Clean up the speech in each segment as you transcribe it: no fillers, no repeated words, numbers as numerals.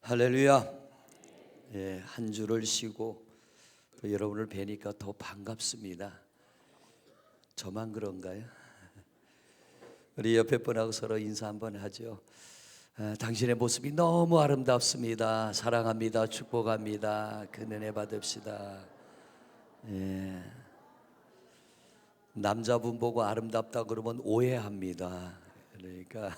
할렐루야. 예, 한 주를 쉬고 또 여러분을 뵈니까 더 반갑습니다. 저만 그런가요? 우리 옆에 분하고 서로 인사 한번 하죠. 당신의 모습이 너무 아름답습니다. 사랑합니다. 축복합니다. 그 은혜 받읍시다. 예, 남자분 보고 아름답다 그러면 오해합니다. 그러니까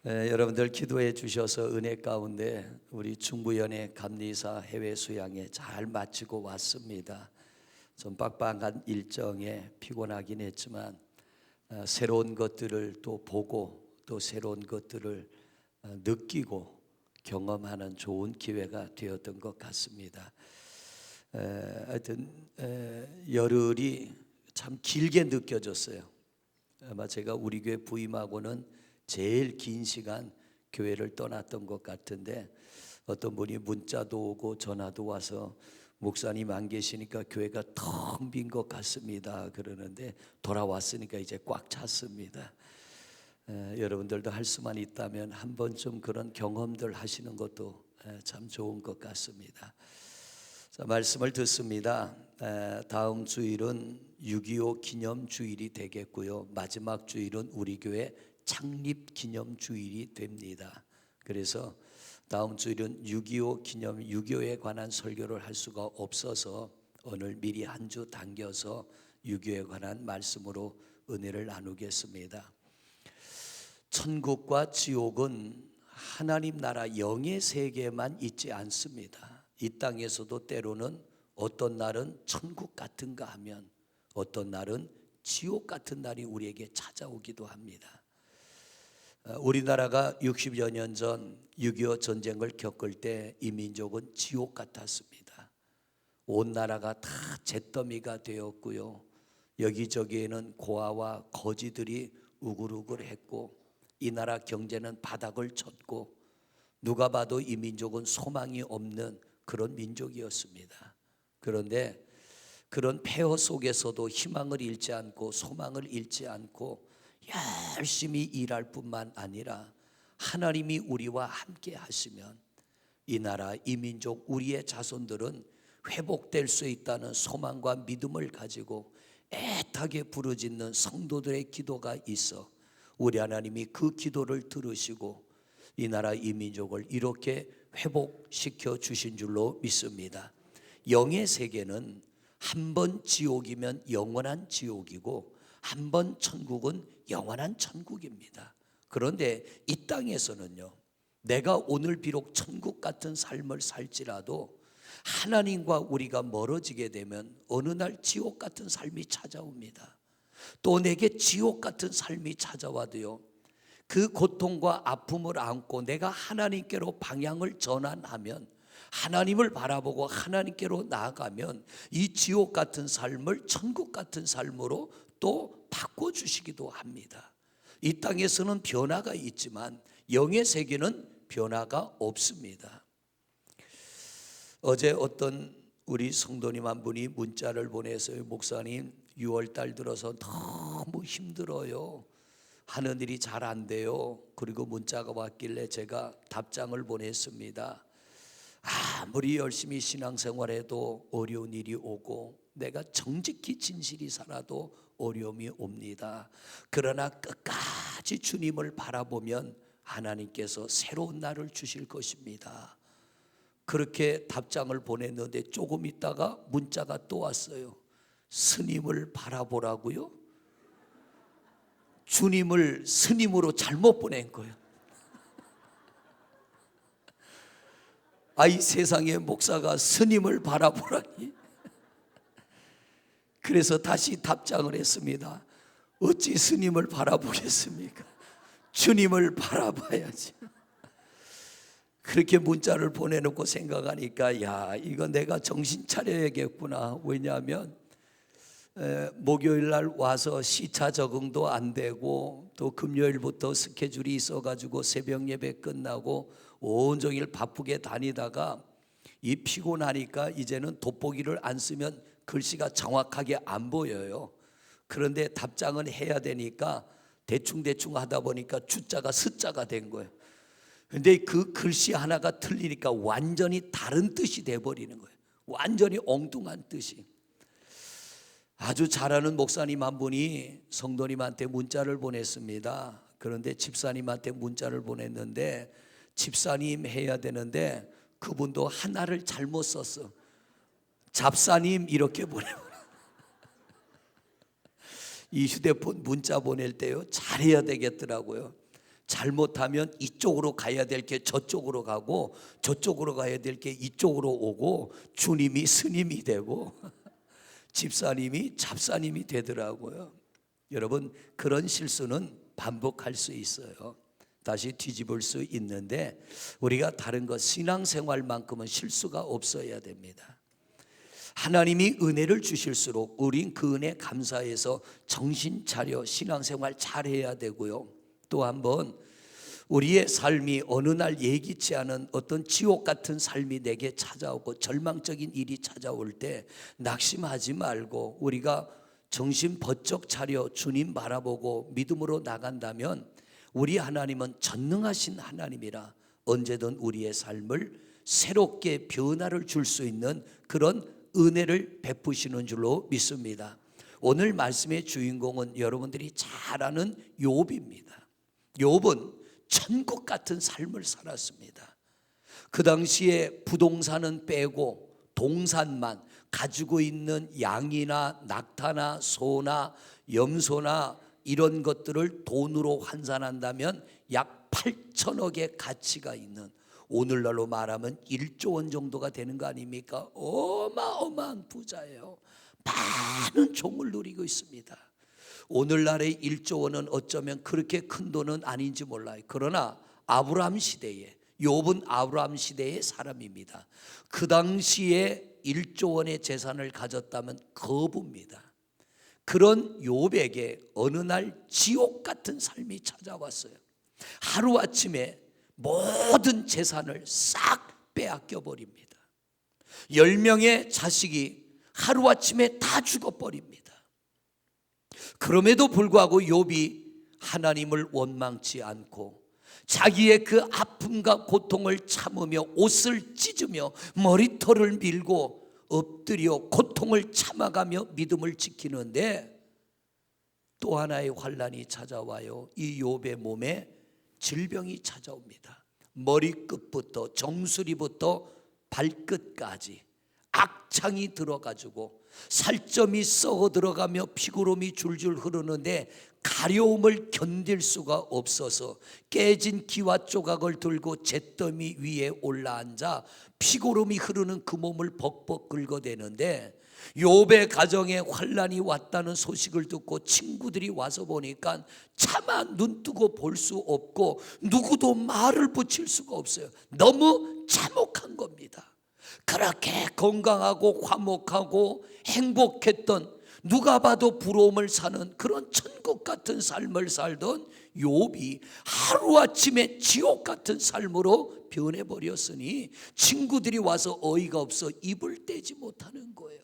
여러분들 기도해 주셔서 은혜 가운데 우리 중부연의 감리사 해외 수양에 잘 마치고 왔습니다. 좀 빡빡한 일정에 피곤하긴 했지만 새로운 것들을 또 보고 또 새로운 것들을 느끼고 경험하는 좋은 기회가 되었던 것 같습니다. 하여튼 열흘이 참 길게 느껴졌어요. 아마 제가 우리 교회 부임하고는 제일 긴 시간 교회를 떠났던 것 같은데, 어떤 분이 문자도 오고 전화도 와서 목사님 안 계시니까 교회가 텅 빈 것 같습니다 그러는데, 돌아왔으니까 이제 꽉 찼습니다. 여러분들도 할 수만 있다면 한 번쯤 그런 경험들 하시는 것도 참 좋은 것 같습니다. 자, 말씀을 듣습니다. 다음 주일은 6.25 기념주일이 되겠고요, 마지막 주일은 우리 교회 창립 기념주일이 됩니다. 그래서 다음 주일은 6.25 기념 6.25에 관한 설교를 할 수가 없어서 오늘 미리 한 주 당겨서 6.25에 관한 말씀으로 은혜를 나누겠습니다. 천국과 지옥은 하나님 나라 영의 세계에만 있지 않습니다. 이 땅에서도 때로는 어떤 날은 천국 같은가 하면 어떤 날은 지옥 같은 날이 우리에게 찾아오기도 합니다. 우리나라가 60여 년 전 6.25 전쟁을 겪을 때 이 민족은 지옥 같았습니다. 온 나라가 다 잿더미가 되었고요, 여기저기에는 고아와 거지들이 우글우글했고 이 나라 경제는 바닥을 쳤고 누가 봐도 이 민족은 소망이 없는 그런 민족이었습니다. 그런데 그런 폐허 속에서도 희망을 잃지 않고 소망을 잃지 않고 열심히 일할 뿐만 아니라 하나님이 우리와 함께 하시면 이 나라, 이 민족, 우리의 자손들은 회복될 수 있다는 소망과 믿음을 가지고 애타게 부르짖는 성도들의 기도가 있어 우리 하나님이 그 기도를 들으시고 이 나라, 이 민족을 이렇게 회복시켜 주신 줄로 믿습니다. 영의 세계는 한 번 지옥이면 영원한 지옥이고 한 번 천국은 영원한 천국입니다. 그런데 이 땅에서는요, 내가 오늘 비록 천국 같은 삶을 살지라도 하나님과 우리가 멀어지게 되면 어느 날 지옥 같은 삶이 찾아옵니다. 또 내게 지옥 같은 삶이 찾아와도요, 그 고통과 아픔을 안고 내가 하나님께로 방향을 전환하면, 하나님을 바라보고 하나님께로 나아가면 이 지옥 같은 삶을 천국 같은 삶으로 또 바꿔주시기도 합니다. 이 땅에서는 변화가 있지만 영의 세계는 변화가 없습니다. 어제 어떤 우리 성도님 한 분이 문자를 보내서요, 목사님 6월달 들어서 너무 힘들어요, 하는 일이 잘 안 돼요. 그리고 문자가 왔길래 제가 답장을 보냈습니다. 아무리 열심히 신앙생활해도 어려운 일이 오고 내가 정직히 진실이 살아도 어려움이 옵니다. 그러나 끝까지 주님을 바라보면 하나님께서 새로운 날을 주실 것입니다. 그렇게 답장을 보냈는데 조금 있다가 문자가 또 왔어요. 스님을 바라보라고요? 주님을 스님으로 잘못 보낸 거예요. 이 세상에 목사가 스님을 바라보라니. 그래서 다시 답장을 했습니다. 어찌 스님을 바라보겠습니까? 주님을 바라봐야지. 그렇게 문자를 보내놓고 생각하니까 이거 내가 정신 차려야겠구나. 왜냐하면 목요일 날 와서 시차 적응도 안 되고 또 금요일부터 스케줄이 있어가지고 새벽 예배 끝나고 온종일 바쁘게 다니다가 이 피곤하니까 이제는 돋보기를 안 쓰면 글씨가 정확하게 안 보여요. 그런데 답장은 해야 되니까 대충 하다 보니까 주자가 스자가 된 거예요. 근데 그 글씨 하나가 틀리니까 완전히 다른 뜻이 돼버리는 거예요. 완전히 엉뚱한 뜻이. 아주 잘하는 목사님 한 분이 성도님한테 문자를 보냈습니다. 그런데 집사님한테 문자를 보냈는데 집사님 해야 되는데 그분도 하나를 잘못 썼어. 잡사님 이렇게 보내버려. 이 휴대폰 문자 보낼 때요 잘해야 되겠더라고요. 잘못하면 이쪽으로 가야 될 게 저쪽으로 가고 저쪽으로 가야 될 게 이쪽으로 오고 주님이 스님이 되고 집사님이 잡사님이 되더라고요. 여러분 그런 실수는 반복할 수 있어요. 다시 뒤집을 수 있는데 우리가 다른 것 신앙생활만큼은 실수가 없어야 됩니다. 하나님이 은혜를 주실수록 우린 그 은혜 감사해서 정신 차려 신앙생활 잘해야 되고요. 또 한번 우리의 삶이 어느 날 예기치 않은 어떤 지옥 같은 삶이 내게 찾아오고 절망적인 일이 찾아올 때 낙심하지 말고 우리가 정신 번쩍 차려 주님 바라보고 믿음으로 나간다면 우리 하나님은 전능하신 하나님이라 언제든 우리의 삶을 새롭게 변화를 줄 수 있는 그런 은혜를 베푸시는 줄로 믿습니다. 오늘 말씀의 주인공은 여러분들이 잘 아는 욥입니다. 욥은 천국 같은 삶을 살았습니다. 그 당시에 부동산은 빼고 동산만 가지고 있는 양이나 낙타나 소나 염소나 이런 것들을 돈으로 환산한다면 약 8천억의 가치가 있는 오늘날로 말하면 1조 원 정도가 되는 거 아닙니까? 어마어마한 부자예요. 많은 종을 누리고 있습니다. 오늘날의 1조 원은 어쩌면 그렇게 큰 돈은 아닌지 몰라요. 그러나 아브라함 시대에 욥은 아브라함 시대의 사람입니다. 그 당시에 1조 원의 재산을 가졌다면 거부입니다. 그런 욥에게 어느 날 지옥 같은 삶이 찾아왔어요. 하루아침에 모든 재산을 싹 빼앗겨 버립니다. 10명의 자식이 하루아침에 다 죽어버립니다. 그럼에도 불구하고 욥이 하나님을 원망치 않고 자기의 그 아픔과 고통을 참으며 옷을 찢으며 머리털을 밀고 엎드려 고통을 참아가며 믿음을 지키는데 또 하나의 환난이 찾아와요. 이 욥의 몸에 질병이 찾아옵니다. 머리끝부터 정수리부터 발끝까지 악창이 들어가지고 살점이 썩어 들어가며 피고름이 줄줄 흐르는데 가려움을 견딜 수가 없어서 깨진 기와 조각을 들고 잿더미 위에 올라앉아 피고름이 흐르는 그 몸을 벅벅 긁어대는데 욥의 가정에 환난이 왔다는 소식을 듣고 친구들이 와서 보니까 차마 눈뜨고 볼 수 없고 누구도 말을 붙일 수가 없어요. 너무 참혹한 겁니다. 그렇게 건강하고 화목하고 행복했던 누가 봐도 부러움을 사는 그런 천국 같은 삶을 살던 욥이 하루아침에 지옥 같은 삶으로 변해버렸으니 친구들이 와서 어이가 없어 입을 떼지 못하는 거예요.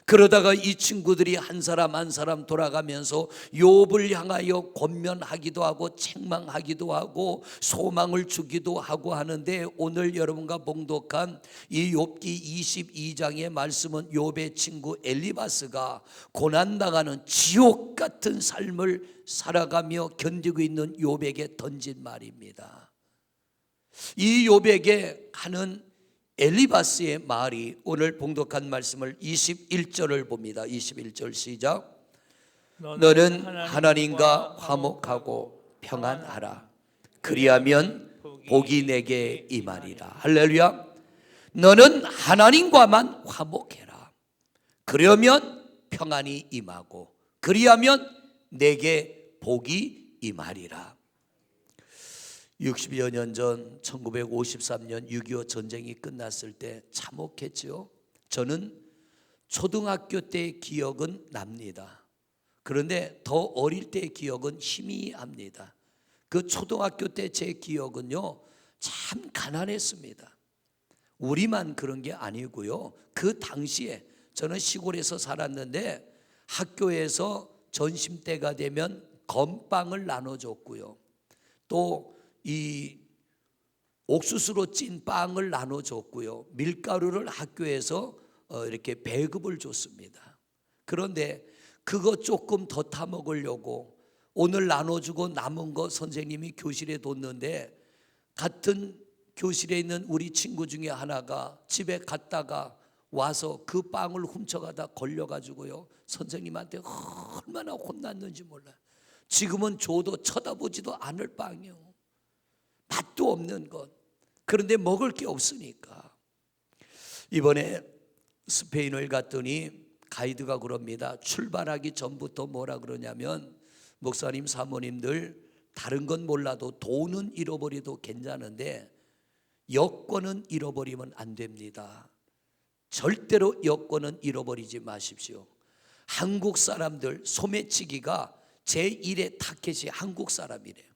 그러다가 이 친구들이 한 사람 한 사람 돌아가면서 욥을 향하여 권면하기도 하고 책망하기도 하고 소망을 주기도 하고 하는데 오늘 여러분과 봉독한 이 욥기 22장의 말씀은 욥의 친구 엘리바스가 고난당하는 지옥 같은 삶을 살아가며 견디고 있는 욥에게 던진 말입니다. 이 욥에게 하는 엘리바스의 말이 오늘 봉독한 말씀을 21절을 봅니다. 21절 시작. 너는 하나님과 화목하고 평안하라. 그리하면 복이 내게 임하리라. 할렐루야. 너는 하나님과만 화목해라. 그러면 평안이 임하고 그리하면 내게 복이 임하리라. 60여 년 전 1953년 6.25 전쟁이 끝났을 때 참혹했죠. 저는 초등학교 때의 기억은 납니다. 그런데 더 어릴 때의 기억은 희미합니다. 그 초등학교 때 제 기억은요 참 가난했습니다. 우리만 그런 게 아니고요. 그 당시에 저는 시골에서 살았는데 학교에서 점심 때가 되면 건빵을 나눠줬고요. 또 이 옥수수로 찐 빵을 나눠줬고요, 밀가루를 학교에서 이렇게 배급을 줬습니다. 그런데 그거 조금 더 타먹으려고 오늘 나눠주고 남은 거 선생님이 교실에 뒀는데, 같은 교실에 있는 우리 친구 중에 하나가 집에 갔다가 와서 그 빵을 훔쳐가다 걸려가지고요, 선생님한테 얼마나 혼났는지 몰라요. 지금은 줘도 쳐다보지도 않을 빵이요, 맛도 없는 것. 그런데 먹을 게 없으니까. 이번에 스페인을 갔더니 가이드가 그럽니다. 출발하기 전부터 뭐라 그러냐면, 목사님 사모님들 다른 건 몰라도 돈은 잃어버려도 괜찮은데 여권은 잃어버리면 안 됩니다. 절대로 여권은 잃어버리지 마십시오. 한국 사람들 소매치기가 제1의 타켓이 한국 사람이래요.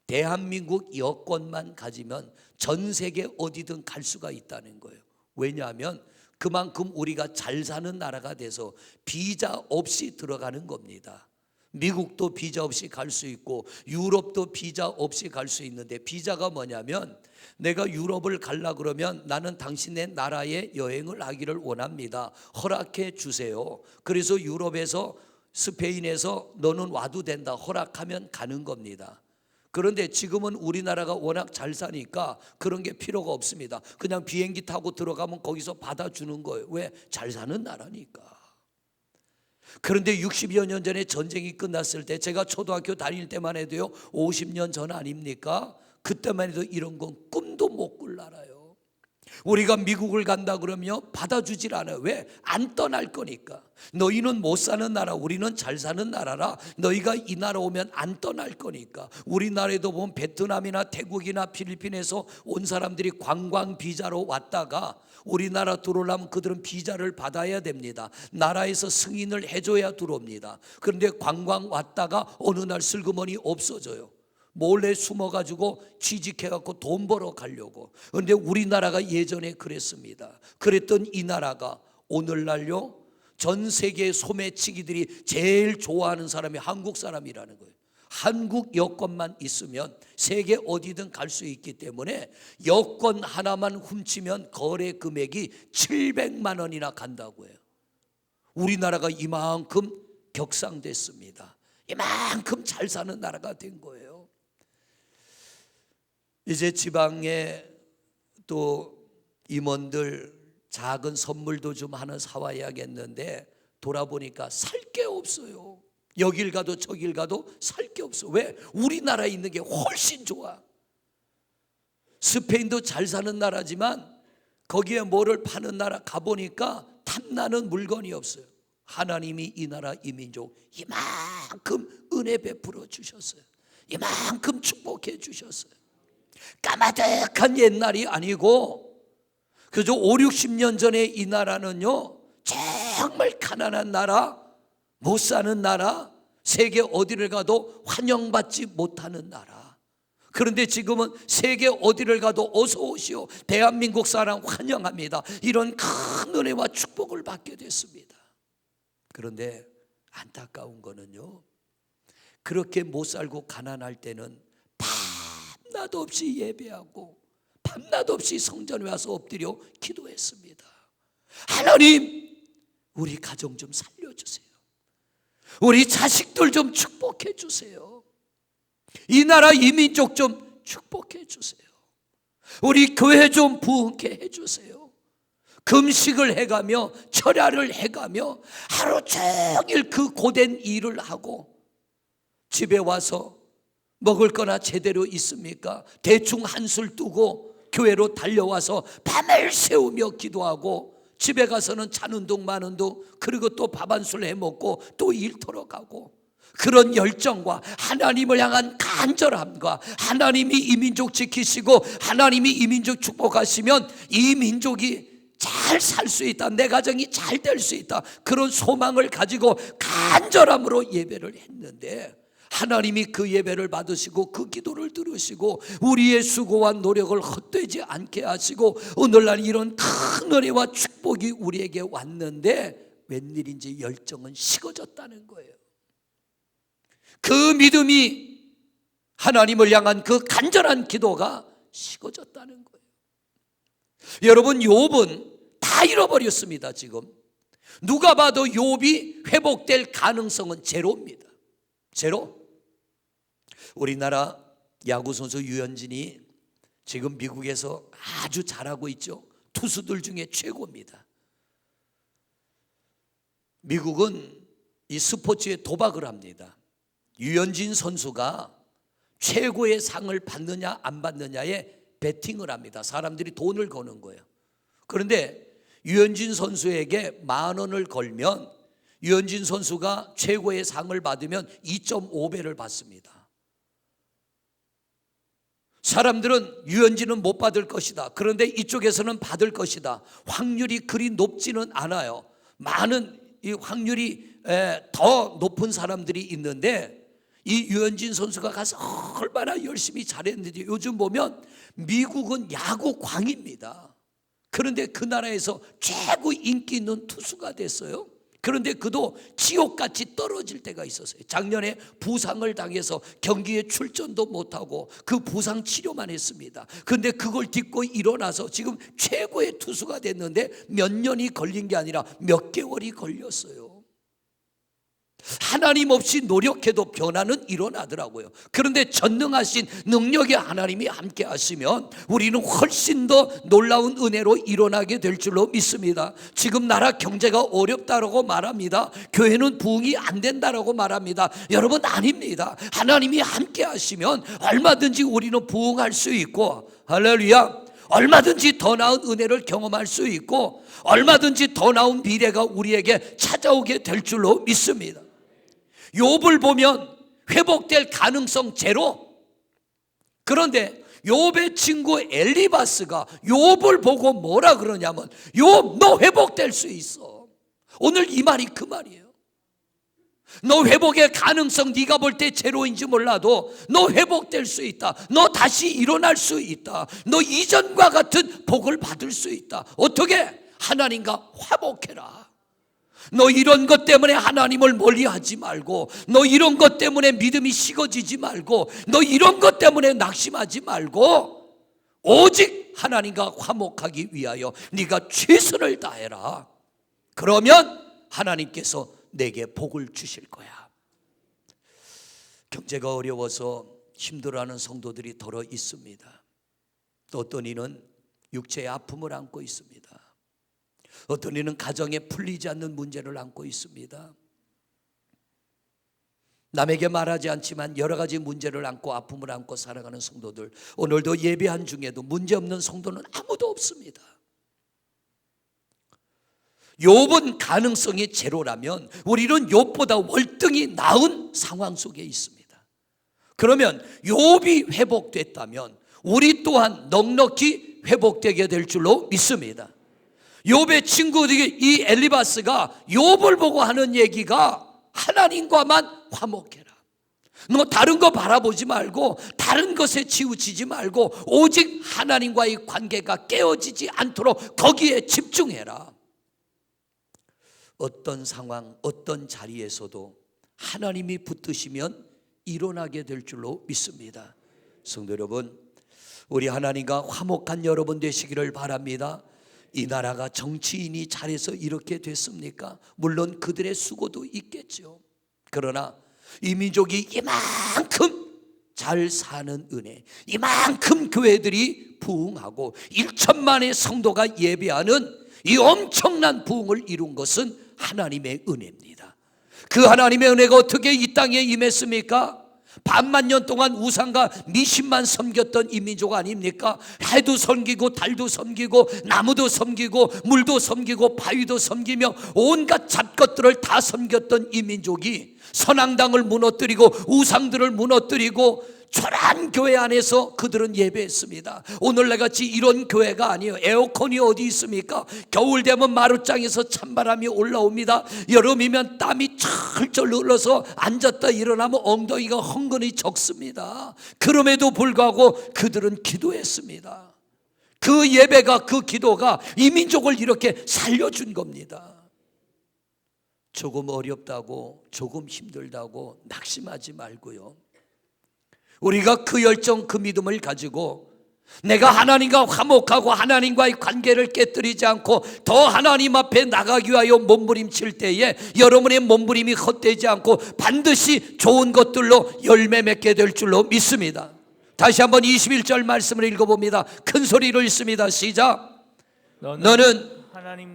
대한민국 여권만 가지면 전 세계 어디든 갈 수가 있다는 거예요. 왜냐하면 그만큼 우리가 잘 사는 나라가 돼서 비자 없이 들어가는 겁니다. 미국도 비자 없이 갈 수 있고 유럽도 비자 없이 갈 수 있는데, 비자가 뭐냐면 내가 유럽을 가려 그러면 나는 당신의 나라에 여행을 하기를 원합니다, 허락해 주세요. 그래서 유럽에서 스페인에서 너는 와도 된다 허락하면 가는 겁니다. 그런데 지금은 우리나라가 워낙 잘 사니까 그런 게 필요가 없습니다. 그냥 비행기 타고 들어가면 거기서 받아주는 거예요. 왜? 잘 사는 나라니까. 그런데 60여 년 전에 전쟁이 끝났을 때, 제가 초등학교 다닐 때만 해도요 50년 전 아닙니까? 그때만 해도 이런 건 꿈도 못 꿀 나라요. 우리가 미국을 간다 그러면 받아주질 않아요. 왜? 안 떠날 거니까. 너희는 못 사는 나라, 우리는 잘 사는 나라라. 너희가 이 나라 오면 안 떠날 거니까. 우리나라에도 보면 베트남이나 태국이나 필리핀에서 온 사람들이 관광 비자로 왔다가 우리나라 들어오려면 그들은 비자를 받아야 됩니다. 나라에서 승인을 해줘야 들어옵니다. 그런데 관광 왔다가 어느 날 슬그머니 없어져요. 몰래 숨어가지고 취직해갖고 돈 벌어 가려고. 그런데 우리나라가 예전에 그랬습니다. 그랬던 이 나라가 오늘날요 전 세계 소매치기들이 제일 좋아하는 사람이 한국 사람이라는 거예요. 한국 여권만 있으면 세계 어디든 갈 수 있기 때문에 여권 하나만 훔치면 거래 금액이 700만 원이나 간다고 해요. 우리나라가 이만큼 격상됐습니다. 이만큼 잘 사는 나라가 된 거예요. 이제 지방에 또 임원들 작은 선물도 좀 하나 사와야겠는데 돌아보니까 살 게 없어요. 여길 가도 저길 가도 살 게 없어. 왜? 우리나라에 있는 게 훨씬 좋아. 스페인도 잘 사는 나라지만 거기에 뭐를 파는 나라 가보니까 탐나는 물건이 없어요. 하나님이 이 나라 이 민족 이만큼 은혜 베풀어 주셨어요. 이만큼 축복해 주셨어요. 까마득한 옛날이 아니고 그저 5, 60년 전에 이 나라는요 정말 가난한 나라, 못 사는 나라, 세계 어디를 가도 환영받지 못하는 나라. 그런데 지금은 세계 어디를 가도 어서 오시오, 대한민국 사람 환영합니다, 이런 큰 은혜와 축복을 받게 됐습니다. 그런데 안타까운 거는요, 그렇게 못 살고 가난할 때는 밤낮 없이 예배하고 밤낮 없이 성전에 와서 엎드려 기도했습니다. 하나님, 우리 가정 좀 살려주세요. 우리 자식들 좀 축복해 주세요. 이 나라 이 민족 좀 축복해 주세요. 우리 교회 좀 부흥케 해 주세요. 금식을 해가며 철야를 해가며 하루 종일 그 고된 일을 하고 집에 와서 먹을 거나 제대로 있습니까? 대충 한술 뜨고 교회로 달려와서 밤을 새우며 기도하고 집에 가서는 자는 둥 마는 둥, 그리고 또 밥 한 술 해먹고 또 일터로 가고, 그런 열정과 하나님을 향한 간절함과 하나님이 이 민족 지키시고 하나님이 이 민족 축복하시면 이 민족이 잘 살 수 있다, 내 가정이 잘 될 수 있다, 그런 소망을 가지고 간절함으로 예배를 했는데 하나님이 그 예배를 받으시고 그 기도를 들으시고 우리의 수고와 노력을 헛되지 않게 하시고 오늘날 이런 큰 은혜와 축복이 우리에게 왔는데 웬일인지 열정은 식어졌다는 거예요. 그 믿음이, 하나님을 향한 그 간절한 기도가 식어졌다는 거예요. 여러분, 욥은 다 잃어버렸습니다. 지금 누가 봐도 욥이 회복될 가능성은 제로입니다. 제로. 우리나라 야구선수 유현진이 지금 미국에서 아주 잘하고 있죠. 투수들 중에 최고입니다. 미국은 이 스포츠에 도박을 합니다. 유현진 선수가 최고의 상을 받느냐 안 받느냐에 베팅을 합니다. 사람들이 돈을 거는 거예요. 그런데 유현진 선수에게 10,000원을 걸면 유현진 선수가 최고의 상을 받으면 2.5배를 받습니다. 사람들은 유현진은 못 받을 것이다. 그런데 이쪽에서는 받을 것이다. 확률이 그리 높지는 않아요. 많은 이 확률이 더 높은 사람들이 있는데 이 유현진 선수가 가서 얼마나 열심히 잘했는지 요즘 보면 미국은 야구 광입니다. 그런데 그 나라에서 최고 인기 있는 투수가 됐어요. 그런데 그도 지옥같이 떨어질 때가 있었어요. 작년에 부상을 당해서 경기에 출전도 못하고 그 부상 치료만 했습니다. 그런데 그걸 딛고 일어나서 지금 최고의 투수가 됐는데 몇 년이 걸린 게 아니라 몇 개월이 걸렸어요. 하나님 없이 노력해도 변화는 일어나더라고요. 그런데 전능하신 능력의 하나님이 함께 하시면 우리는 훨씬 더 놀라운 은혜로 일어나게 될 줄로 믿습니다. 지금 나라 경제가 어렵다라고 말합니다. 교회는 부흥이 안 된다라고 말합니다. 여러분, 아닙니다. 하나님이 함께 하시면 얼마든지 우리는 부흥할 수 있고, 할렐루야, 얼마든지 더 나은 은혜를 경험할 수 있고 얼마든지 더 나은 미래가 우리에게 찾아오게 될 줄로 믿습니다. 욥을 보면 회복될 가능성 제로. 그런데 욥의 친구 엘리바스가 욥을 보고 뭐라 그러냐면, 욥, 너 회복될 수 있어. 오늘 이 말이 그 말이에요. 너 회복의 가능성 네가 볼 때 제로인지 몰라도 너 회복될 수 있다. 너 다시 일어날 수 있다. 너 이전과 같은 복을 받을 수 있다. 어떻게? 하나님과 화목해라. 너 이런 것 때문에 하나님을 멀리하지 말고, 너 이런 것 때문에 믿음이 식어지지 말고, 너 이런 것 때문에 낙심하지 말고 오직 하나님과 화목하기 위하여 네가 최선을 다해라. 그러면 하나님께서 내게 복을 주실 거야. 경제가 어려워서 힘들어하는 성도들이 더러 있습니다. 또 어떤 이는 육체의 아픔을 안고 있습니다. 어떤 이는 가정에 풀리지 않는 문제를 안고 있습니다. 남에게 말하지 않지만 여러 가지 문제를 안고 아픔을 안고 살아가는 성도들, 오늘도 예배한 중에도 문제없는 성도는 아무도 없습니다. 욥은 가능성이 제로라면 우리는 욥보다 월등히 나은 상황 속에 있습니다. 그러면 욥이 회복됐다면 우리 또한 넉넉히 회복되게 될 줄로 믿습니다. 욥의 친구들이, 이 엘리바스가 욥을 보고 하는 얘기가 하나님과만 화목해라. 너 다른 거 바라보지 말고 다른 것에 치우치지 말고 오직 하나님과의 관계가 깨어지지 않도록 거기에 집중해라. 어떤 상황, 어떤 자리에서도 하나님이 붙드시면 일어나게 될 줄로 믿습니다. 성도 여러분, 우리 하나님과 화목한 여러분 되시기를 바랍니다. 이 나라가 정치인이 잘해서 이렇게 됐습니까? 물론 그들의 수고도 있겠죠. 그러나 이 민족이 이만큼 잘 사는 은혜, 이만큼 교회들이 부흥하고 1천만의 성도가 예배하는 이 엄청난 부흥을 이룬 것은 하나님의 은혜입니다. 그 하나님의 은혜가 어떻게 이 땅에 임했습니까? 반만 년 동안 우상과 미신만 섬겼던 이 민족 아닙니까? 해도 섬기고 달도 섬기고 나무도 섬기고 물도 섬기고 바위도 섬기며 온갖 잡것들을 다 섬겼던 이 민족이 선앙당을 무너뜨리고 우상들을 무너뜨리고 초라한 교회 안에서 그들은 예배했습니다. 오늘날같이 이런 교회가 아니에요. 에어컨이 어디 있습니까? 겨울 되면 마룻장에서 찬바람이 올라옵니다. 여름이면 땀이 철철 흘러서 앉았다 일어나면 엉덩이가 헝근히 적습니다. 그럼에도 불구하고 그들은 기도했습니다. 그 예배가, 그 기도가 이 민족을 이렇게 살려준 겁니다. 조금 어렵다고, 조금 힘들다고 낙심하지 말고요, 우리가 그 열정, 그 믿음을 가지고 내가 하나님과 화목하고 하나님과의 관계를 깨뜨리지 않고 더 하나님 앞에 나가기 위하여 몸부림칠 때에 여러분의 몸부림이 헛되지 않고 반드시 좋은 것들로 열매 맺게 될 줄로 믿습니다. 다시 한번 21절 말씀을 읽어봅니다. 큰 소리로 읽습니다. 시작. 너는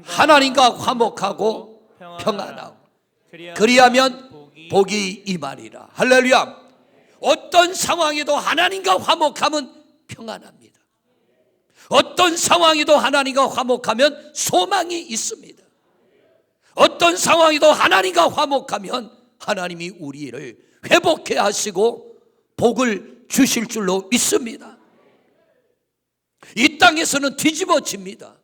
하나님과 화목하고 평안하고 그리하면 복이 임하리라. 할렐루야. 어떤 상황에도 하나님과 화목하면 평안합니다. 어떤 상황에도 하나님과 화목하면 소망이 있습니다. 어떤 상황에도 하나님과 화목하면 하나님이 우리를 회복해 하시고 복을 주실 줄로 믿습니다. 이 땅에서는 뒤집어집니다.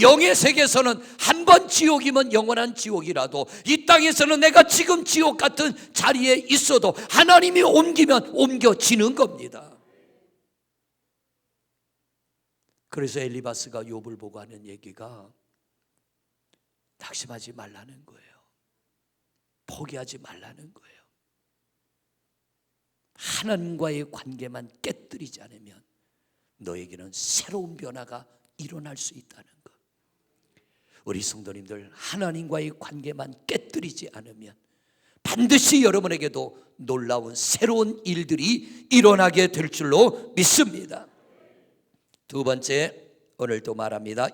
영의 세계에서는 한 번 지옥이면 영원한 지옥이라도 이 땅에서는 내가 지금 지옥 같은 자리에 있어도 하나님이 옮기면 옮겨지는 겁니다. 그래서 엘리바스가 욥을 보고 하는 얘기가 낙심하지 말라는 거예요. 포기하지 말라는 거예요. 하나님과의 관계만 깨뜨리지 않으면 너에게는 새로운 변화가 일어날 수 있다는 것. 우리 성도님들, 하나님과의 관계만 깨뜨리지 않으면 반드시 여러분에게도 놀라운 새로운 일들이 일어나게 될 줄로 믿습니다. 두 번째, 오늘 또 말합니다.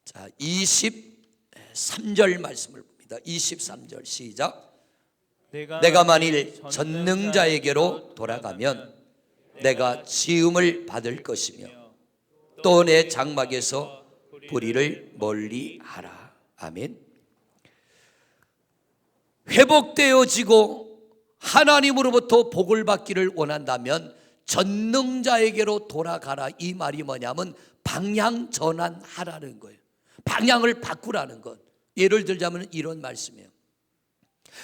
자, 23절 말씀을 봅니다. 23절 시작. 내가 만일 전능자에게로 돌아가면 내가 지음을 받을 것이며 또 내 장막에서 불의를 멀리하라. 아멘. 회복되어지고 하나님으로부터 복을 받기를 원한다면 전능자에게로 돌아가라. 이 말이 뭐냐면 방향 전환하라는 거예요. 방향을 바꾸라는 것. 예를 들자면 이런 말씀이에요.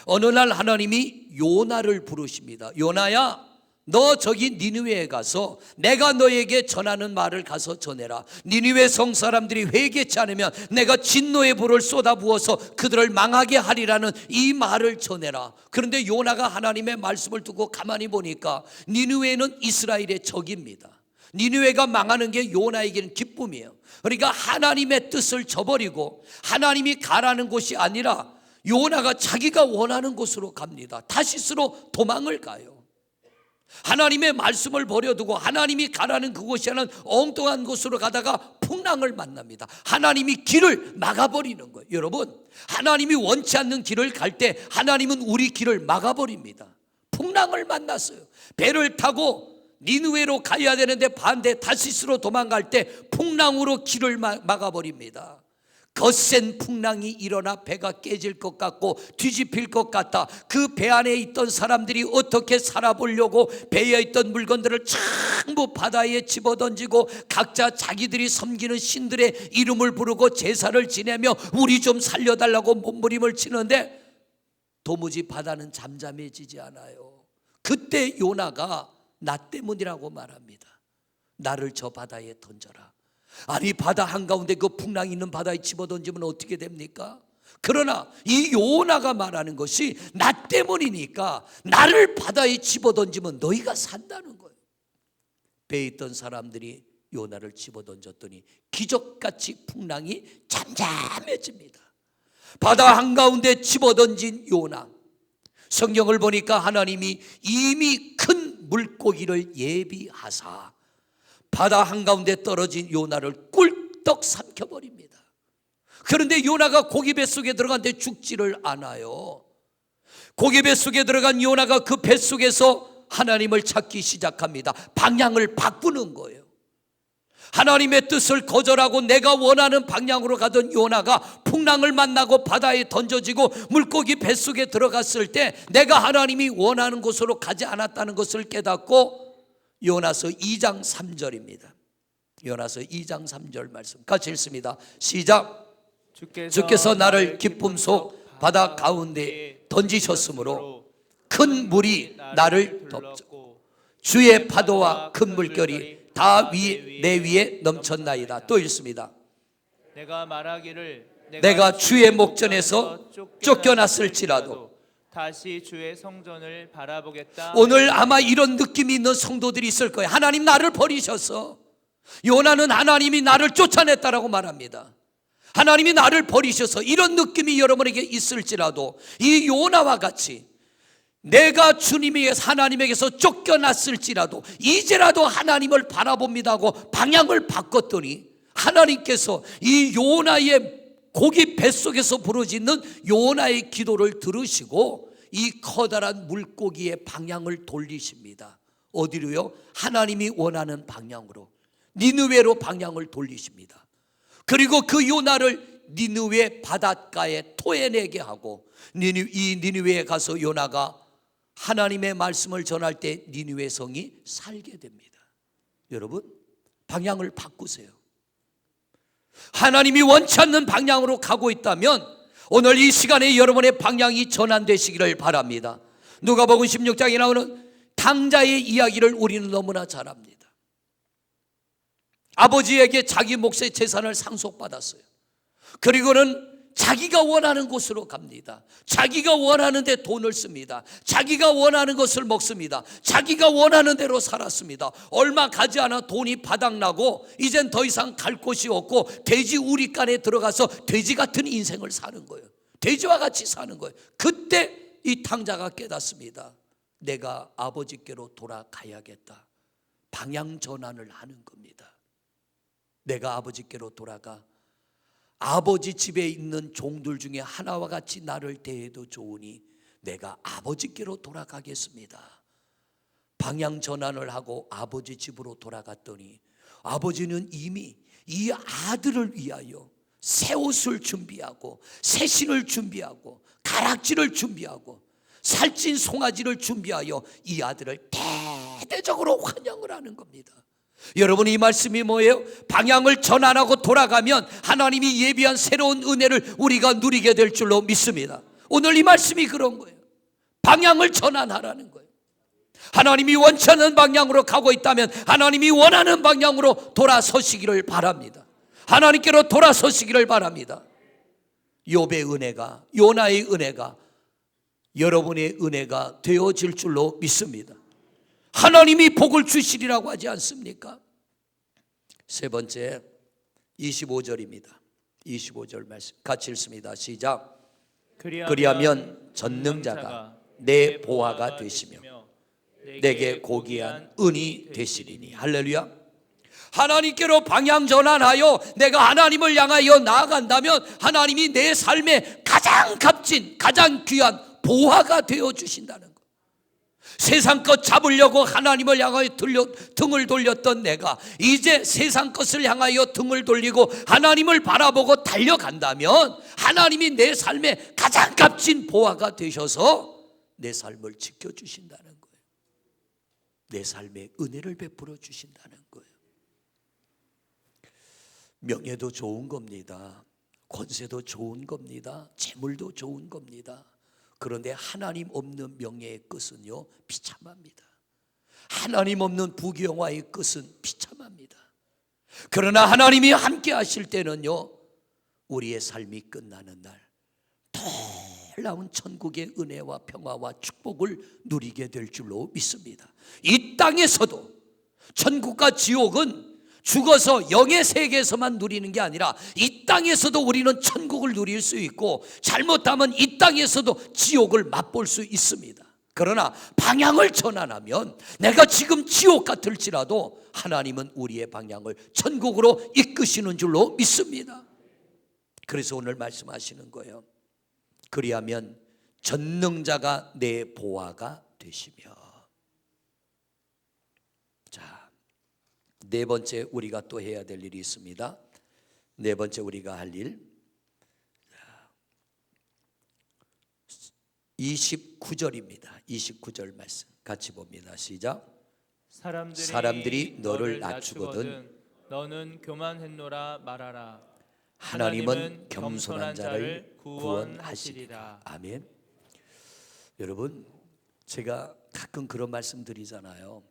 어느 날 하나님이 요나를 부르십니다. 요나야, 너 저기 니느웨에 가서 내가 너에게 전하는 말을 가서 전해라. 니느웨 성 사람들이 회개치 않으면 내가 진노의 불을 쏟아부어서 그들을 망하게 하리라는 이 말을 전해라. 그런데 요나가 하나님의 말씀을 두고 가만히 보니까 니느웨는 이스라엘의 적입니다. 니느웨가 망하는 게 요나에게는 기쁨이에요. 그러니까 하나님의 뜻을 저버리고 하나님이 가라는 곳이 아니라 요나가 자기가 원하는 곳으로 갑니다. 타시스로 도망을 가요. 하나님의 말씀을 버려두고 하나님이 가라는 그곳이 아닌 엉뚱한 곳으로 가다가 풍랑을 만납니다. 하나님이 길을 막아버리는 거예요. 여러분, 하나님이 원치 않는 길을 갈 때 하나님은 우리 길을 막아버립니다. 풍랑을 만났어요. 배를 타고 니느웨로 가야 되는데 반대 타시스로 도망갈 때 풍랑으로 길을 막아버립니다. 거센 풍랑이 일어나 배가 깨질 것 같고 뒤집힐 것 같다. 그 배 안에 있던 사람들이 어떻게 살아보려고 배에 있던 물건들을 전부 바다에 집어던지고 각자 자기들이 섬기는 신들의 이름을 부르고 제사를 지내며 우리 좀 살려달라고 몸부림을 치는데 도무지 바다는 잠잠해지지 않아요. 그때 요나가 나 때문이라고 말합니다. 나를 저 바다에 던져라. 아니, 바다 한가운데 그 풍랑이 있는 바다에 집어던지면 어떻게 됩니까? 그러나 이 요나가 말하는 것이 나 때문이니까 나를 바다에 집어던지면 너희가 산다는 거예요. 배에 있던 사람들이 요나를 집어던졌더니 기적같이 풍랑이 잠잠해집니다. 바다 한가운데 집어던진 요나, 성경을 보니까 하나님이 이미 큰 물고기를 예비하사 바다 한가운데 떨어진 요나를 꿀떡 삼켜버립니다. 그런데 요나가 고기 뱃속에 들어갔는데 죽지를 않아요. 고기 뱃속에 들어간 요나가 그 뱃속에서 하나님을 찾기 시작합니다. 방향을 바꾸는 거예요. 하나님의 뜻을 거절하고 내가 원하는 방향으로 가던 요나가 풍랑을 만나고 바다에 던져지고 물고기 뱃속에 들어갔을 때 내가 하나님이 원하는 곳으로 가지 않았다는 것을 깨닫고 요나서 2장 3절입니다. 요나서 2장 3절 말씀 같이 읽습니다. 시작. 주께서 나를 기쁨 속 바다 가운데 던지셨으므로 큰 물이 나를 덮고 주의 파도와 큰 물결이 다 내 위에 넘쳤나이다. 또 읽습니다. 내가 말하기를 내가 주의 목전에서 쫓겨났을지라도 다시 주의 성전을 바라보겠다. 오늘 아마 이런 느낌이 있는 성도들이 있을 거예요. 하나님 나를 버리셔서. 요나는 하나님이 나를 쫓아냈다라고 말합니다. 하나님이 나를 버리셔서. 이런 느낌이 여러분에게 있을지라도 이 요나와 같이 내가 주님에게서 하나님에게서 쫓겨났을지라도 이제라도 하나님을 바라봅니다 하고 방향을 바꿨더니 하나님께서 이 요나의 고기 뱃속에서 부르짖는 요나의 기도를 들으시고 이 커다란 물고기의 방향을 돌리십니다. 어디로요? 하나님이 원하는 방향으로, 니느웨로 방향을 돌리십니다. 그리고 그 요나를 니느웨 바닷가에 토해내게 하고 이 니느웨에 가서 요나가 하나님의 말씀을 전할 때 니느웨 성이 살게 됩니다. 여러분, 방향을 바꾸세요. 하나님이 원치 않는 방향으로 가고 있다면 오늘 이 시간에 여러분의 방향이 전환되시기를 바랍니다. 누가복음 16장에 나오는 탕자의 이야기를 우리는 너무나 잘 압니다. 아버지에게 자기 몫의 재산을 상속받았어요. 그리고는 자기가 원하는 곳으로 갑니다. 자기가 원하는 데 돈을 씁니다. 자기가 원하는 것을 먹습니다. 자기가 원하는 대로 살았습니다. 얼마 가지 않아 돈이 바닥나고 이젠 더 이상 갈 곳이 없고 돼지 우리간에 들어가서 돼지 같은 인생을 사는 거예요. 돼지와 같이 사는 거예요. 그때 이 탕자가 깨닫습니다. 내가 아버지께로 돌아가야겠다. 방향 전환을 하는 겁니다. 내가 아버지께로 돌아가 아버지 집에 있는 종들 중에 하나와 같이 나를 대해도 좋으니 내가 아버지께로 돌아가겠습니다. 방향 전환을 하고 아버지 집으로 돌아갔더니 아버지는 이미 이 아들을 위하여 새 옷을 준비하고 새 신을 준비하고 가락지를 준비하고 살찐 송아지를 준비하여 이 아들을 대대적으로 환영을 하는 겁니다. 여러분, 이 말씀이 뭐예요? 방향을 전환하고 돌아가면 하나님이 예비한 새로운 은혜를 우리가 누리게 될 줄로 믿습니다. 오늘 이 말씀이 그런 거예요. 방향을 전환하라는 거예요. 하나님이 원치 않는 방향으로 가고 있다면 하나님이 원하는 방향으로 돌아서시기를 바랍니다. 하나님께로 돌아서시기를 바랍니다. 욥의 은혜가, 요나의 은혜가 여러분의 은혜가 되어질 줄로 믿습니다. 하나님이 복을 주시리라고 하지 않습니까? 세 번째 25절입니다. 25절 말씀 같이 읽습니다. 시작. 그리하면 전능자가 내 보화가 되시며 내게 고귀한 은이 되시리니. 할렐루야. 하나님께로 방향 전환하여 내가 하나님을 향하여 나아간다면 하나님이 내 삶에 가장 값진, 가장 귀한 보화가 되어 주신다는 것. 세상 것 잡으려고 하나님을 향하여 등을 돌렸던 내가 이제 세상 것을 향하여 등을 돌리고 하나님을 바라보고 달려간다면 하나님이 내 삶에 가장 값진 보화가 되셔서 내 삶을 지켜주신다는 거예요. 내 삶에 은혜를 베풀어 주신다는 거예요. 명예도 좋은 겁니다. 권세도 좋은 겁니다. 재물도 좋은 겁니다. 그런데 하나님 없는 명예의 끝은요, 비참합니다. 하나님 없는 부귀영화의 끝은 비참합니다. 그러나 하나님이 함께 하실 때는요, 우리의 삶이 끝나는 날 놀라운 천국의 은혜와 평화와 축복을 누리게 될 줄로 믿습니다. 이 땅에서도 천국과 지옥은 죽어서 영의 세계에서만 누리는 게 아니라 이 땅에서도 우리는 천국을 누릴 수 있고 잘못하면 이 땅에서도 지옥을 맛볼 수 있습니다. 그러나 방향을 전환하면 내가 지금 지옥 같을지라도 하나님은 우리의 방향을 천국으로 이끄시는 줄로 믿습니다. 그래서 오늘 말씀하시는 거예요. 그리하면 전능자가 내 보화가 되시며. 자, 네 번째 우리가 또 해야 될 일이 있습니다. 네 번째 우리가 할 일, 29절입니다. 29절 말씀 같이 봅니다. 시작. 사람들이 너를 낮추거든 너는 교만했노라 말하라. 하나님은 겸손한 자를 구원하시리라. 아멘. 여러분, 제가 가끔 그런 말씀 드리잖아요.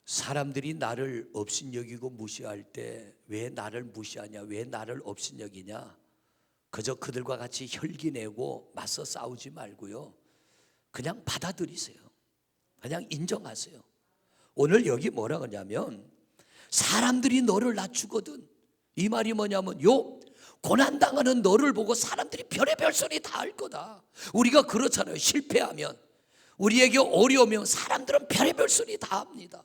사람들이 나를 업신여기고 무시할 때 왜 나를 무시하냐, 왜 나를 업신여기냐, 그저 그들과 같이 혈기내고 맞서 싸우지 말고요, 그냥 받아들이세요. 그냥 인정하세요. 오늘 여기 뭐라 그러냐면 사람들이 너를 낮추거든. 이 말이 뭐냐면 요 고난당하는 너를 보고 사람들이 별의별 소리 다 할 거다. 우리가 그렇잖아요. 실패하면, 우리에게 어려우면 사람들은 별의별 소리 다 합니다.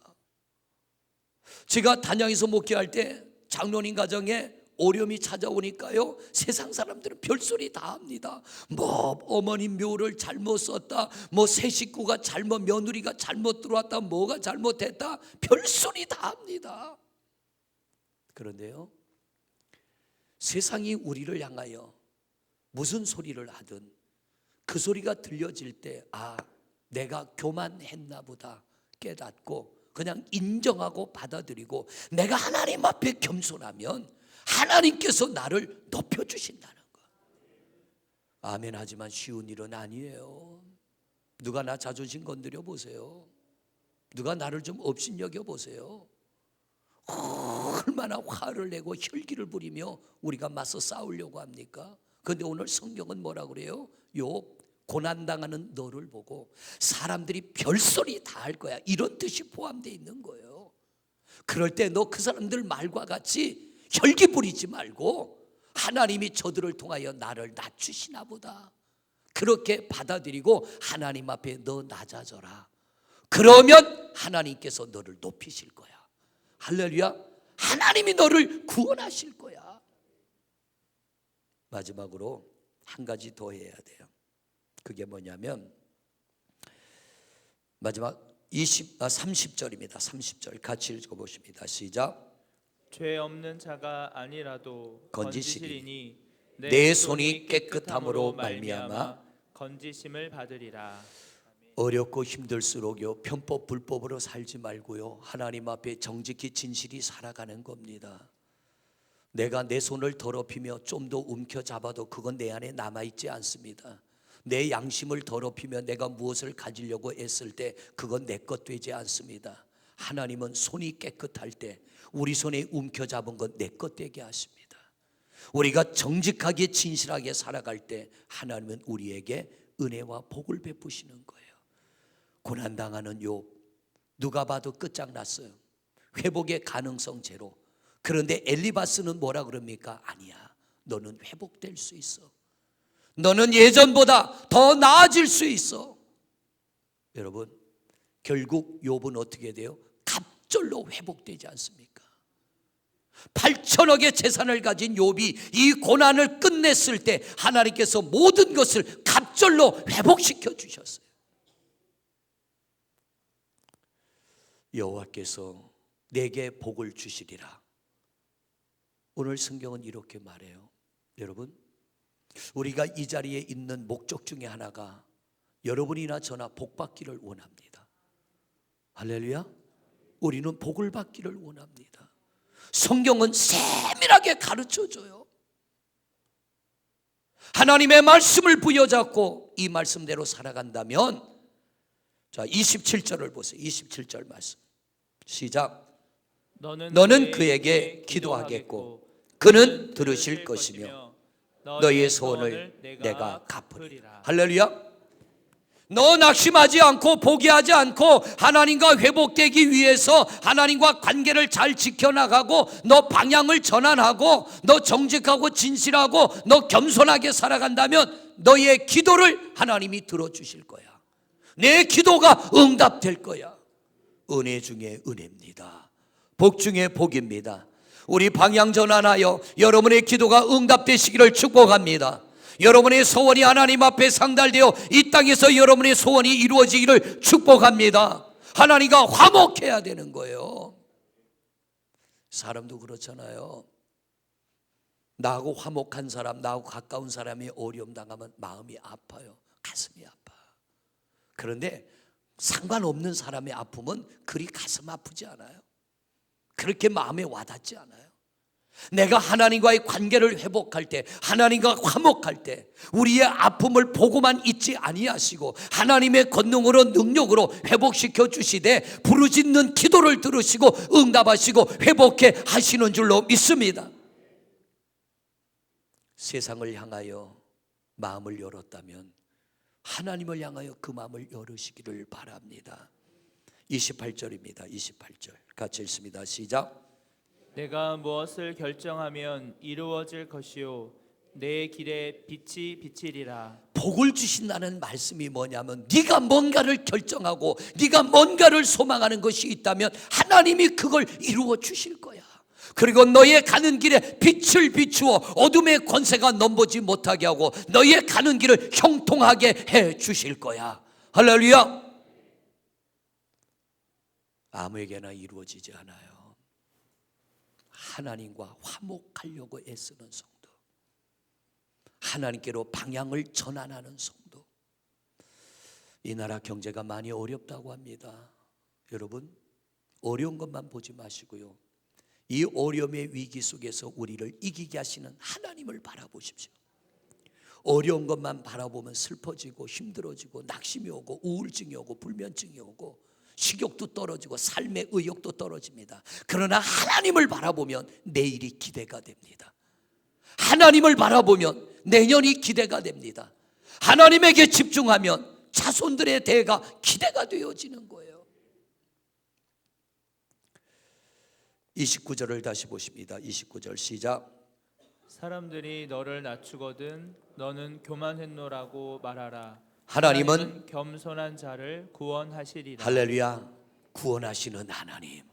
제가 단양에서 목회할 때 장로님 가정에 어려움이 찾아오니까요, 세상 사람들은 별소리 다 합니다. 뭐 어머니 묘를 잘못 썼다, 뭐 새 식구가 잘못, 며느리가 잘못 들어왔다, 뭐가 잘못했다, 별소리 다 합니다. 그런데요, 세상이 우리를 향하여 무슨 소리를 하든 그 소리가 들려질 때, 아, 내가 교만했나 보다 깨닫고 그냥 인정하고 받아들이고 내가 하나님 앞에 겸손하면 하나님께서 나를 높여주신다는 거. 아멘. 하지만 쉬운 일은 아니에요. 누가 나 자존심 건드려 보세요. 누가 나를 좀 업신여겨 보세요. 얼마나 화를 내고 혈기를 부리며 우리가 맞서 싸우려고 합니까? 그런데 오늘 성경은 뭐라 그래요? 욥, 고난당하는 너를 보고 사람들이 별소리 다 할 거야, 이런 뜻이 포함되어 있는 거예요. 그럴 때 너 그 사람들 말과 같이 혈기 부리지 말고 하나님이 저들을 통하여 나를 낮추시나 보다, 그렇게 받아들이고 하나님 앞에 너 낮아져라. 그러면 하나님께서 너를 높이실 거야. 할렐루야. 하나님이 너를 구원하실 거야. 마지막으로 한 가지 더 해야 돼요. 그게 뭐냐면 마지막 30절입니다. 30절 같이 읽어보십니다. 시작. 죄 없는 자가 아니라도 건지시리니 내 손이 깨끗함으로 말미암아 건지심을 받으리라. 어렵고 힘들수록요, 편법 불법으로 살지 말고요, 하나님 앞에 정직히 진실이 살아가는 겁니다. 내가 내 손을 더럽히며 좀 더 움켜잡아도 그건 내 안에 남아있지 않습니다. 내 양심을 더럽히며 내가 무엇을 가지려고 애쓸 때 그건 내 것 되지 않습니다. 하나님은 손이 깨끗할 때 우리 손에 움켜잡은 건 내 것 되게 하십니다. 우리가 정직하게 진실하게 살아갈 때 하나님은 우리에게 은혜와 복을 베푸시는 거예요. 고난당하는 욥, 누가 봐도 끝장났어요. 회복의 가능성 제로. 그런데 엘리바스는 뭐라 그럽니까? 아니야, 너는 회복될 수 있어. 너는 예전보다 더 나아질 수 있어. 여러분, 결국 욥은 어떻게 돼요? 갑절로 회복되지 않습니까? 8천억의 재산을 가진 욥이 이 고난을 끝냈을 때 하나님께서 모든 것을 갑절로 회복시켜 주셨어요. 여호와께서 내게 복을 주시리라. 오늘 성경은 이렇게 말해요. 여러분, 우리가 이 자리에 있는 목적 중에 하나가 여러분이나 저나 복 받기를 원합니다. 할렐루야. 우리는 복을 받기를 원합니다. 성경은 세밀하게 가르쳐줘요. 하나님의 말씀을 부여잡고 이 말씀대로 살아간다면, 자 27절을 보세요. 27절 말씀 시작. 너는 그에게 기도하겠고 그는 들으실 것이며 너희의 소원을 내가 갚으리라. 할렐루야. 너 낙심하지 않고 포기하지 않고 하나님과 회복되기 위해서 하나님과 관계를 잘 지켜나가고 너 방향을 전환하고 너 정직하고 진실하고 너 겸손하게 살아간다면 너의 기도를 하나님이 들어주실 거야. 내 기도가 응답될 거야. 은혜 중에 은혜입니다. 복 중에 복입니다. 우리 방향 전환하여 여러분의 기도가 응답되시기를 축복합니다. 여러분의 소원이 하나님 앞에 상달되어 이 땅에서 여러분의 소원이 이루어지기를 축복합니다. 하나님과 화목해야 되는 거예요. 사람도 그렇잖아요. 나하고 화목한 사람, 나하고 가까운 사람이 어려움 당하면 마음이 아파요. 가슴이 아파. 그런데 상관없는 사람의 아픔은 그리 가슴 아프지 않아요. 그렇게 마음에 와닿지 않아요. 내가 하나님과의 관계를 회복할 때, 하나님과 화목할 때 우리의 아픔을 보고만 있지 아니하시고 하나님의 권능으로 능력으로 회복시켜 주시되 부르짖는 기도를 들으시고 응답하시고 회복해 하시는 줄로 믿습니다. 세상을 향하여 마음을 열었다면 하나님을 향하여 그 마음을 열으시기를 바랍니다. 28절입니다. 28절 같이 읽습니다. 시작. 내가 무엇을 결정하면 이루어질 것이요 내 길에 빛이 비치리라. 복을 주신다는 말씀이 뭐냐면 네가 뭔가를 결정하고 네가 뭔가를 소망하는 것이 있다면 하나님이 그걸 이루어 주실 거야. 그리고 너의 가는 길에 빛을 비추어 어둠의 권세가 넘보지 못하게 하고 너의 가는 길을 형통하게 해 주실 거야. 할렐루야. 아무에게나 이루어지지 않아요. 하나님과 화목하려고 애쓰는 성도, 하나님께로 방향을 전환하는 성도. 이 나라 경제가 많이 어렵다고 합니다. 여러분, 어려운 것만 보지 마시고요, 이 어려움의 위기 속에서 우리를 이기게 하시는 하나님을 바라보십시오. 어려운 것만 바라보면 슬퍼지고 힘들어지고 낙심이 오고 우울증이 오고 불면증이 오고 식욕도 떨어지고 삶의 의욕도 떨어집니다. 그러나 하나님을 바라보면 내일이 기대가 됩니다. 하나님을 바라보면 내년이 기대가 됩니다. 하나님에게 집중하면 자손들의 대가 기대가 되어지는 거예요. 29절을 다시 보십니다. 29절 시작. 사람들이 너를 낮추거든 너는 교만했노라고 말하라. 하나님은 겸손한 자를 구원하시리라. 할렐루야, 구원하시는 하나님,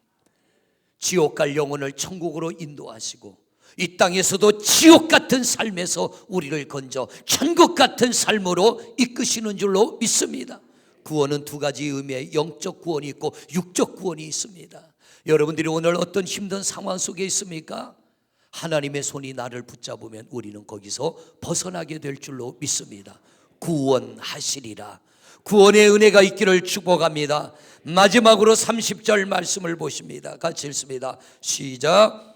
지옥 갈 영혼을 천국으로 인도하시고 이 땅에서도 지옥 같은 삶에서 우리를 건져 천국 같은 삶으로 이끄시는 줄로 믿습니다. 구원은 두 가지 의미의 영적 구원이 있고 육적 구원이 있습니다. 여러분들이 오늘 어떤 힘든 상황 속에 있습니까? 하나님의 손이 나를 붙잡으면 우리는 거기서 벗어나게 될 줄로 믿습니다. 구원하시리라. 구원의 은혜가 있기를 축복합니다. 마지막으로 30절 말씀을 보십니다. 같이 읽습니다. 시작.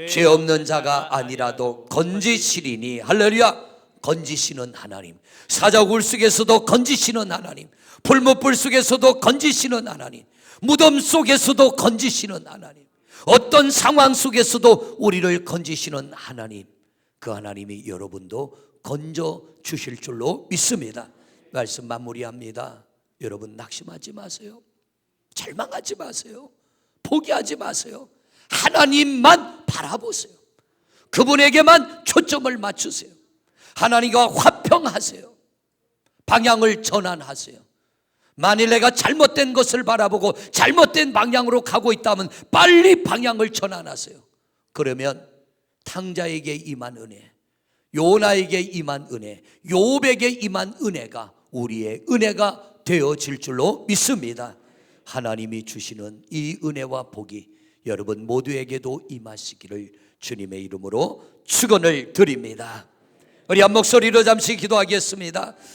죄 없는 자가 아니라도 건지시리니. 할렐루야. 건지시는 하나님, 사자굴 속에서도 건지시는 하나님, 불못불 속에서도 건지시는 하나님, 무덤 속에서도 건지시는 하나님, 어떤 상황 속에서도 우리를 건지시는 하나님, 그 하나님이 여러분도 건져 주실 줄로 믿습니다. 말씀 마무리합니다. 여러분, 낙심하지 마세요. 절망하지 마세요. 포기하지 마세요. 하나님만 바라보세요. 그분에게만 초점을 맞추세요. 하나님과 화평하세요. 방향을 전환하세요. 만일 내가 잘못된 것을 바라보고 잘못된 방향으로 가고 있다면 빨리 방향을 전환하세요. 그러면 탕자에게 임한 은혜, 요나에게 임한 은혜, 요백에 임한 은혜가 우리의 은혜가 되어질 줄로 믿습니다. 하나님이 주시는 이 은혜와 복이 여러분 모두에게도 임하시기를 주님의 이름으로 축원을 드립니다. 우리 한 목소리로 잠시 기도하겠습니다.